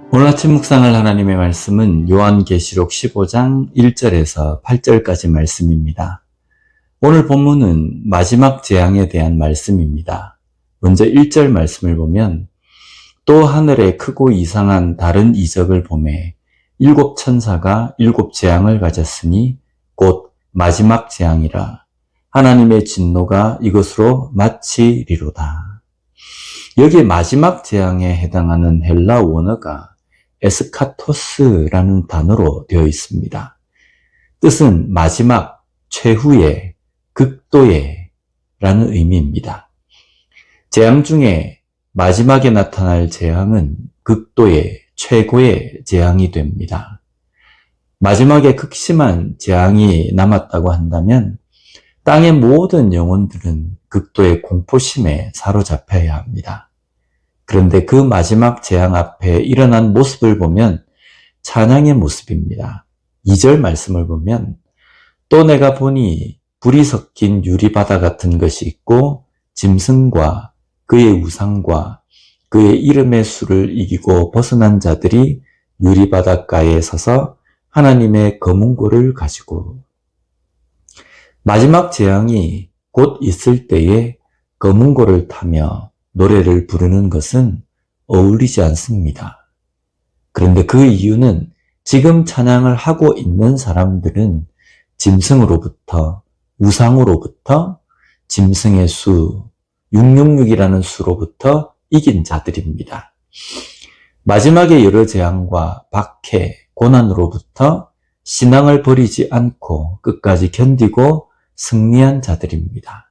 오늘 아침 묵상할 하나님의 말씀은 요한계시록 15장 1절에서 8절까지 말씀입니다. 오늘 본문은 마지막 재앙에 대한 말씀입니다. 먼저 1절 말씀을 보면 또 하늘에 크고 이상한 다른 이적을 보매 일곱 천사가 일곱 재앙을 가졌으니 곧 마지막 재앙이라. 하나님의 진노가 이것으로 마치리로다. 여기에 마지막 재앙에 해당하는 헬라 원어가 에스카토스라는 단어로 되어 있습니다. 뜻은 마지막, 최후의, 극도의 라는 의미입니다. 재앙 중에 마지막에 나타날 재앙은 극도의, 최고의 재앙이 됩니다. 마지막에 극심한 재앙이 남았다고 한다면 땅의 모든 영혼들은 극도의 공포심에 사로잡혀야 합니다. 그런데 그 마지막 재앙 앞에 일어난 모습을 보면 찬양의 모습입니다. 2절 말씀을 보면 또 내가 보니 불이 섞인 유리바다 같은 것이 있고 짐승과 그의 우상과 그의 이름의 수를 이기고 벗어난 자들이 유리바닷가에 서서 하나님의 거문고를 가지고 마지막 재앙이 곧 있을 때에 거문고를 타며 노래를 부르는 것은 어울리지 않습니다. 그런데 그 이유는 지금 찬양을 하고 있는 사람들은 짐승으로부터, 우상으로부터, 짐승의 수, 666이라는 수로부터 이긴 자들입니다. 마지막에 여러 재앙과 박해, 고난으로부터 신앙을 버리지 않고 끝까지 견디고 승리한 자들입니다.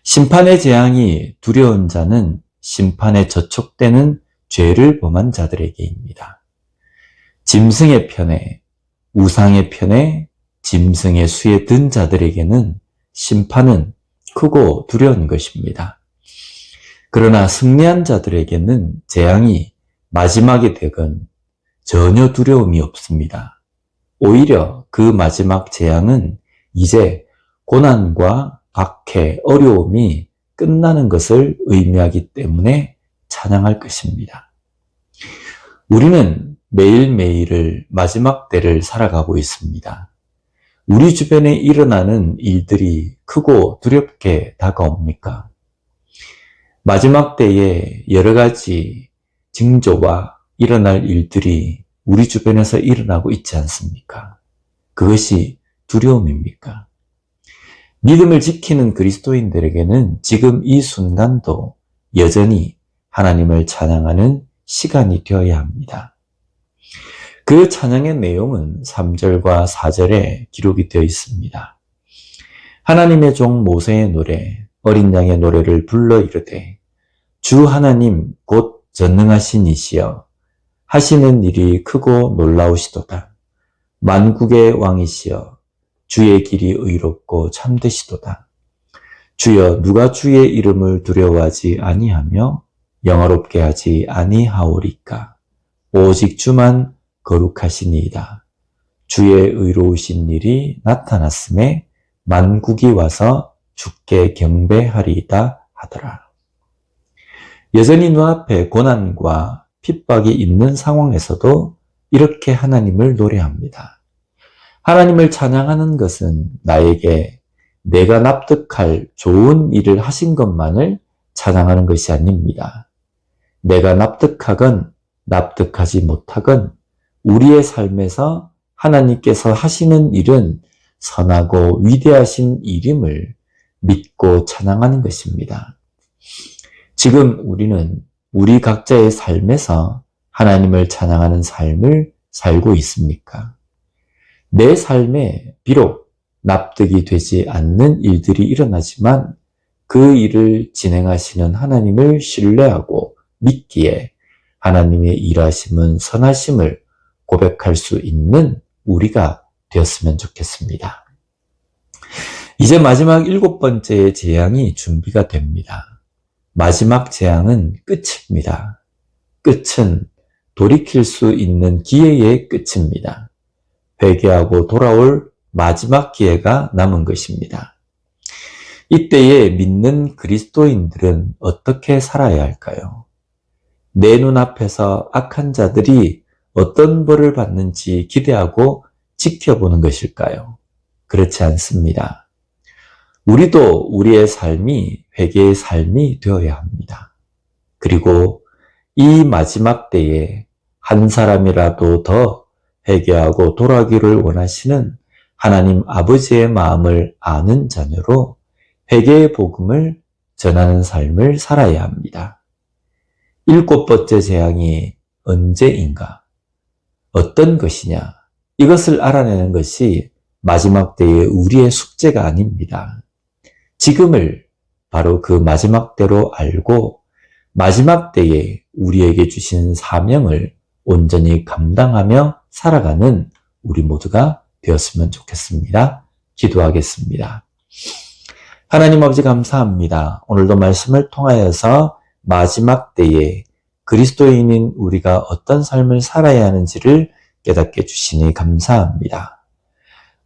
심판의 재앙이 두려운 자는 심판에 저촉되는 죄를 범한 자들에게입니다. 짐승의 편에, 우상의 편에, 짐승의 수에 든 자들에게는 심판은 크고 두려운 것입니다. 그러나 승리한 자들에게는 재앙이 마지막이 되건 전혀 두려움이 없습니다. 오히려 그 마지막 재앙은 이제 고난과 박해, 어려움이 끝나는 것을 의미하기 때문에 찬양할 것입니다. 우리는 매일매일을 마지막 때를 살아가고 있습니다. 우리 주변에 일어나는 일들이 크고 두렵게 다가옵니까? 마지막 때에 여러 가지 징조와 일어날 일들이 우리 주변에서 일어나고 있지 않습니까? 그것이 두려움입니까? 믿음을 지키는 그리스도인들에게는 지금 이 순간도 여전히 하나님을 찬양하는 시간이 되어야 합니다. 그 찬양의 내용은 3절과 4절에 기록이 되어 있습니다. 하나님의 종 모세의 노래, 어린 양의 노래를 불러 이르되 주 하나님 곧 전능하신 이시여 하시는 일이 크고 놀라우시도다. 만국의 왕이시여 주의 길이 의롭고 참되시도다. 주여 누가 주의 이름을 두려워하지 아니하며 영화롭게 하지 아니하오리까. 오직 주만 거룩하시니이다. 주의 의로우신 일이 나타났음에 만국이 와서 주께 경배하리이다 하더라. 여전히 눈앞에 고난과 핍박이 있는 상황에서도 이렇게 하나님을 노래합니다. 하나님을 찬양하는 것은 나에게 내가 납득할 좋은 일을 하신 것만을 찬양하는 것이 아닙니다. 내가 납득하건 납득하지 못하건 우리의 삶에서 하나님께서 하시는 일은 선하고 위대하신 일임을 믿고 찬양하는 것입니다. 지금 우리는 우리 각자의 삶에서 하나님을 찬양하는 삶을 살고 있습니까? 내 삶에 비록 납득이 되지 않는 일들이 일어나지만 그 일을 진행하시는 하나님을 신뢰하고 믿기에 하나님의 일하심은 선하심을 고백할 수 있는 우리가 되었으면 좋겠습니다. 이제 마지막 7번째의 재앙이 준비가 됩니다. 마지막 재앙은 끝입니다. 끝은 돌이킬 수 있는 기회의 끝입니다. 회개하고 돌아올 마지막 기회가 남은 것입니다. 이때에 믿는 그리스도인들은 어떻게 살아야 할까요? 내 눈앞에서 악한 자들이 어떤 벌을 받는지 기대하고 지켜보는 것일까요? 그렇지 않습니다. 우리도 우리의 삶이 회개의 삶이 되어야 합니다. 그리고 이 마지막 때에 한 사람이라도 더 회개하고 돌아가기를 원하시는 하나님 아버지의 마음을 아는 자녀로 회개의 복음을 전하는 삶을 살아야 합니다. 7번째 재앙이 언제인가? 어떤 것이냐? 이것을 알아내는 것이 마지막 때의 우리의 숙제가 아닙니다. 지금을 바로 그 마지막 때로 알고 마지막 때에 우리에게 주신 사명을 온전히 감당하며 살아가는 우리 모두가 되었으면 좋겠습니다. 기도하겠습니다. 하나님 아버지 감사합니다. 오늘도 말씀을 통하여서 마지막 때에 그리스도인인 우리가 어떤 삶을 살아야 하는지를 깨닫게 주시니 감사합니다.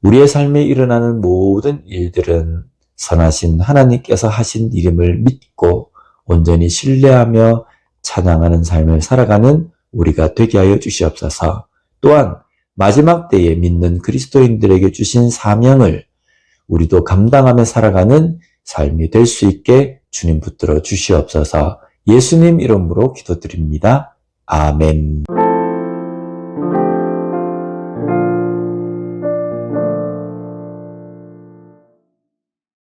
우리의 삶에 일어나는 모든 일들은 선하신 하나님께서 하신 일임을 믿고 온전히 신뢰하며 찬양하는 삶을 살아가는 우리가 되게 하여 주시옵소서. 또한 마지막 때에 믿는 그리스도인들에게 주신 사명을 우리도 감당하며 살아가는 삶이 될 수 있게 주님 붙들어 주시옵소서. 예수님 이름으로 기도드립니다. 아멘.